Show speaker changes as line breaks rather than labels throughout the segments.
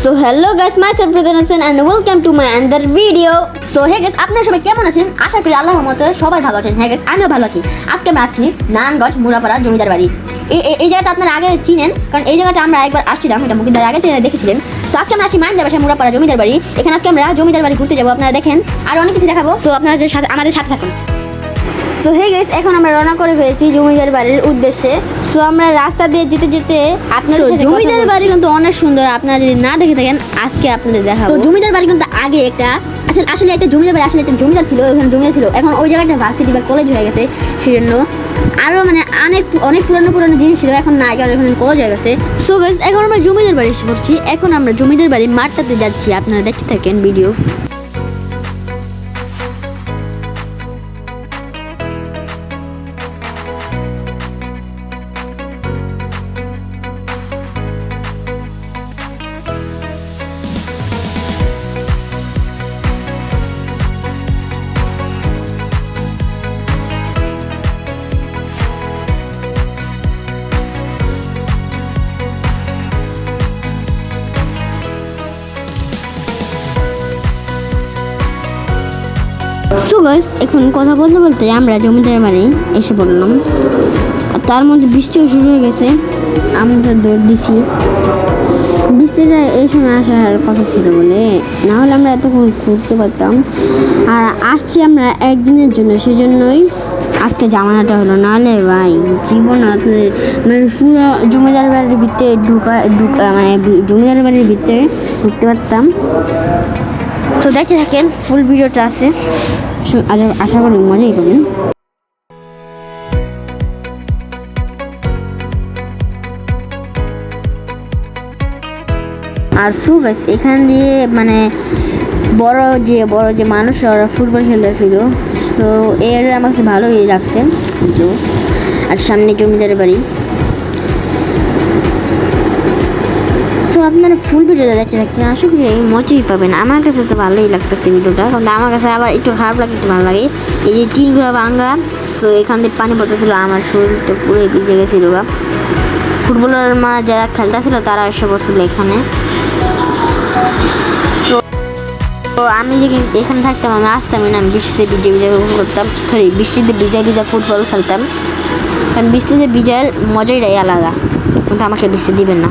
So hello guys, myself Ridhan Hassan and welcome to my another video. So hey guys, আপনারা সবাই কেমন আছেন? আশা করি আল্লাহর রহমতে সবাই ভালো আছেন। হ্যাঁ guys, আমিও ভালো আছি। আজকে আমরা আছি নারায়ণগঞ্জ মুরাপাড়া জমিদার বাড়ি। এই জায়গাটা আপনারা আগে চিনেন, কারণ এই জায়গাটা আমরা একবার আসছিলাম, এটা মুকিদার আগে চ্যানেলে দেখেছিলেন। সো আজকে আমরা আছি মাইন্দার বাসায় মুরাপাড়া জমিদার বাড়ি। এখানে আজকে আমরা জমিদার বাড়ি ঘুরতে যাবো, আপনারা দেখেন আর অনেক কিছু দেখাবো। সো আপনারা আমাদের সাথে থাকুন। সো হে গাইস, এখন আমরা রওনা করে ফেলেছি জমিদার বাড়ির উদ্দেশ্যে। সো আমরা রাস্তা দিয়ে যেতে যেতে আপনাদের সাথে জমিদার বাড়ি কিন্তু অনেক সুন্দর, আপনারা যদি না দেখে থাকেন আজকে আপনাদের দেখাবো। তো জমিদার বাড়ি কিন্তু আগে একটা আসলে একটা জমিদার বাড়ি, আসলে একটা জমিদার ছিল, ওখানে জমিদার ছিল। এখন ওই জায়গাটা ভার্সিটি বা কলেজ হয়ে গেছে, সেজন্য আরও মানে অনেক পুরানো জিনিস ছিল, এখন নাই, কারণ এখন কলেজ হয়ে গেছে। সো গাইস, এখন আমরা জমিদার বাড়ি এসে পড়ছি। এখন আমরা জমিদার বাড়ির মাঠটাতে যাচ্ছি, আপনারা দেখতে থাকেন ভিডিও। সো গাইস, এখন কথা বলতে বলতে আমরা জমিদার বাড়ি এসে পড়লাম। তার মধ্যে বৃষ্টিও শুরু হয়ে গেছে, আমরা দৌড় দিছি। বৃষ্টিটা এই সময় আসার কথা ছিল বলে, না হলে আমরা এতক্ষণ ঘুরতে পারতাম। আর আসছি আমরা একদিনের জন্য, সেজন্যই আজকে জামানাটা হলো, নাহলে ভাই জীবন মানে পুরো জমিদার বাড়ির ভিতরে মানে জমিদার বাড়ির ভিতরে ঢুকতে পারতাম। তো দেখতে থাকেন, ফুল ভিডিওটা আছে, আশা করি মজাই করবেন। আর সো গাইস, এখান দিয়ে মানে বড় যে মানুষরা ওরা ফুটবল খেলতেছিল, তো এর আমার কাছে ভালোই লাগছে জোস। আর সামনে জমিদার বাড়ি। সো আপনারা ফুল ভিডিওটা দেখতে থাকেন, আশা করি মজাই পাবেন। আমার কাছে তো ভালোই লাগতেছে ভিডিওটা, কিন্তু আমার কাছে আবার একটু খারাপ লাগে, একটু ভালো লাগে। এই যে টিনগুলো ভাঙা, সো এখান থেকে পানি পড়তেছিল, আমার শরীরটা পুরো ভিজে গেছিল। ফুটবলের যারা খেলতেছিল তারা এসে পড়ছিল এখানে। তো আমি যদি এখানে থাকতাম, আমি আসতামই না, আমি বৃষ্টিতে ভিজে করতাম, বৃষ্টিতে ভিজা ফুটবল খেলতাম, কারণ বৃষ্টিতে ভিজার মজাটাই আলাদা, কিন্তু আমাকে বৃষ্টি দিবেন না।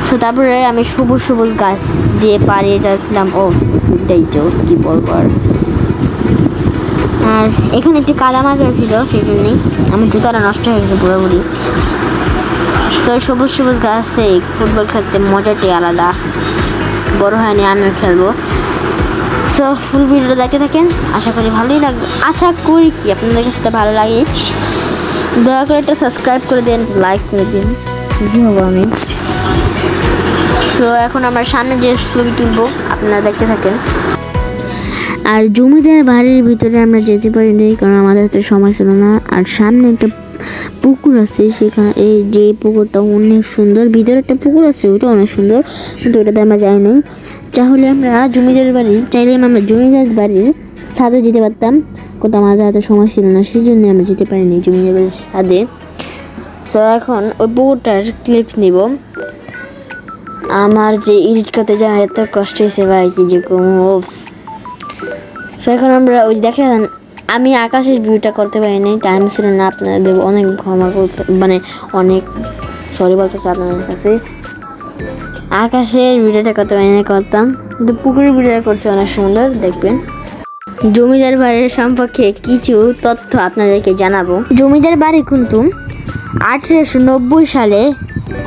সো তারপরে আমি সবুজ গাছ দিয়ে পাড়িয়ে যাচ্ছিলাম। ও স্কুলটাই জোস, কি বলবো। আর এখানে একটি কাদা মাছ ছিল, সেই জন্যই আমার জুতাটা নষ্ট হয়ে গেছে পুরোপুরি। সো সবুজ গাছে ফুটবল খেলতে মজাটাই আলাদা। বড় হয়নি, আমিও খেলবো। সো ফুল ভিডিওটা দেখতে থাকেন, আশা করি ভালোই লাগবে। আশা করি কি আপনাদের কাছে ভালো লাগে। দয়া করে একটা সাবস্ক্রাইব করে দিন, লাইক করে দিন, হবো আমি। সো এখন আমার সামনে যে ছবি তুলবো, আপনারা দেখতে থাকেন। আর জমিদার বাড়ির ভিতরে আমরা যেতে পারিনি, কারণ আমাদের তো সময় ছিল না। আর সামনে একটা পুকুর আছে, সেখানে এই যে পুকুরটা অনেক সুন্দর, ভিতরে একটা পুকুর আছে, ওটা অনেক সুন্দর, কিন্তু ওটাতে আমরা যাই নাই। চাইলে আমরা জমিদার বাড়ির ছাদে যেতে পারতাম, কিন্তু আমাদের হাতে সময় ছিল না, সেই জন্য আমরা যেতে পারিনি জমিদার বাড়ির ছাদে। সো এখন ওই পুকুরটার ক্লিপস নিব। আমার যে এডিট করতে যাওয়া এত কষ্ট হয়েছে ভাই, কি যে ওপস। সো এখন আমরা ওই দেখেন, আমি আকাশের ভিউটা করতে পারিনি, টাইম ছিল না, আপনাদের অনেক ক্ষমা করতে, মানে অনেক সরি বলতেছে আপনাদের কাছে। আকাশের ভিডিওটা করতে পারিনি, করতাম, কিন্তু পুকুরের ভিডিওটা করছে অনেক সুন্দর, দেখবেন। জমিদার বাড়ির সম্পর্কে কিছু তথ্য আপনাদেরকে জানাবো। জমিদার বাড়ি কিন্তু 1890 সালে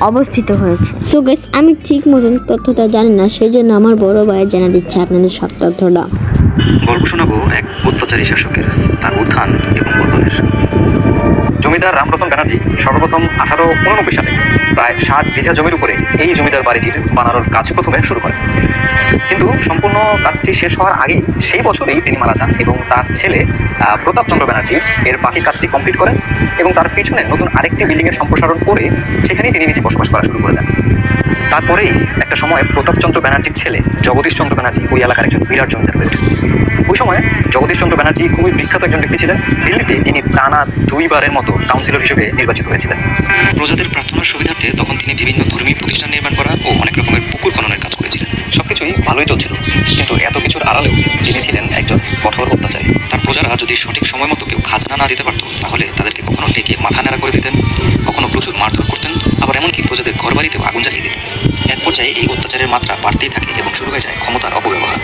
অবস্থিত হয়েছে। সো গাইস, আমি ঠিক মতন তথ্যটা জানি না, সেই জন্য আমার বড় ভাই জানা দিচ্ছে আপনাদের সব তথ্যটা।
গল্প শোনাবো এক অত্যাচারী শাসকের, তার উত্থান এবং পতনের। জমিদার রামরতন ব্যানার্জি সর্বপ্রথম 1889 সালে প্রায় 60 বিঘা জমির উপরে এই জমিদার বাড়িটির বানানোর কাজ প্রথমে শুরু করেন। কিন্তু সম্পূর্ণ কাজটি শেষ হওয়ার আগেই সেই বছরেই তিনি মারা যান, এবং তার ছেলে প্রতাপচন্দ্র ব্যানার্জি এর বাকি কাজটি কমপ্লিট করেন, এবং তার পিছনে নতুন আরেকটি বিল্ডিংয়ের সম্প্রসারণ করে সেখানেই তিনি নিজে বসবাস করা শুরু করে দেন। তারপরেই একটা সময় প্রতাপচন্দ্র ব্যানার্জির ছেলে জগদীশচন্দ্র ব্যানার্জি ওই এলাকার একজন বিরাট জমিদার হয়ে ওঠেন। ওই সময় জগদীশচন্দ্র ব্যানার্জি খুবই বিখ্যাত একজন ব্যক্তি ছিলেন। দিল্লিতে তিনি টানা 2 বারের মতো কাউন্সিলর হিসেবে নির্বাচিত হয়েছিলেন। প্রজাদের প্রার্থনার সুবিধার্থে তখন তিনি বিভিন্ন ধর্মীয় প্রতিষ্ঠান নির্মাণ করা ও অনেক রকমের পুকুর খননের কাজ করেছিলেন। ভালোই চলছিল, কিন্তু এত কিছুর আড়ালেও তিনি ছিলেন একজন কঠোর অত্যাচারী। তার প্রজারা যদি সঠিক সময় মতো কেউ খাজনা না দিতে পারতো, তাহলে তাদেরকে কখনো ডেকে মাথা নেড়া করে দিতেন, কখনো প্রচুর মারধর করতেন, আবার এমনকি প্রজাদের ঘরবাড়িতেও আগুন জ্বালিয়ে দিতেন। এক পর্যায়ে এই অত্যাচারের মাত্রা বাড়তেই থাকে এবং শুরু হয়ে যায় ক্ষমতার অপব্যবহার।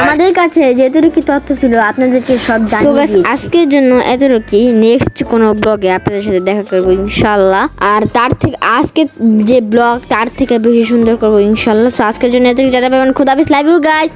আমাদের কাছে যেটুকু তথ্য ছিল আপনাদেরকে সব জানিয়ে দিয়েছি। আজকের জন্য এতটুকুই। নেক্সট কোনো ব্লগে আপনাদের সাথে দেখা করবো ইনশাল্লাহ। আর তার থেকে আজকে যে ব্লগ তার থেকে বেশি সুন্দর করবো ইনশাল্লাহ। সো আজকের জন্য এতটুকু, টাটা, বাই বাই, খোদা হাফেজ, লাভ ইউ গাইস।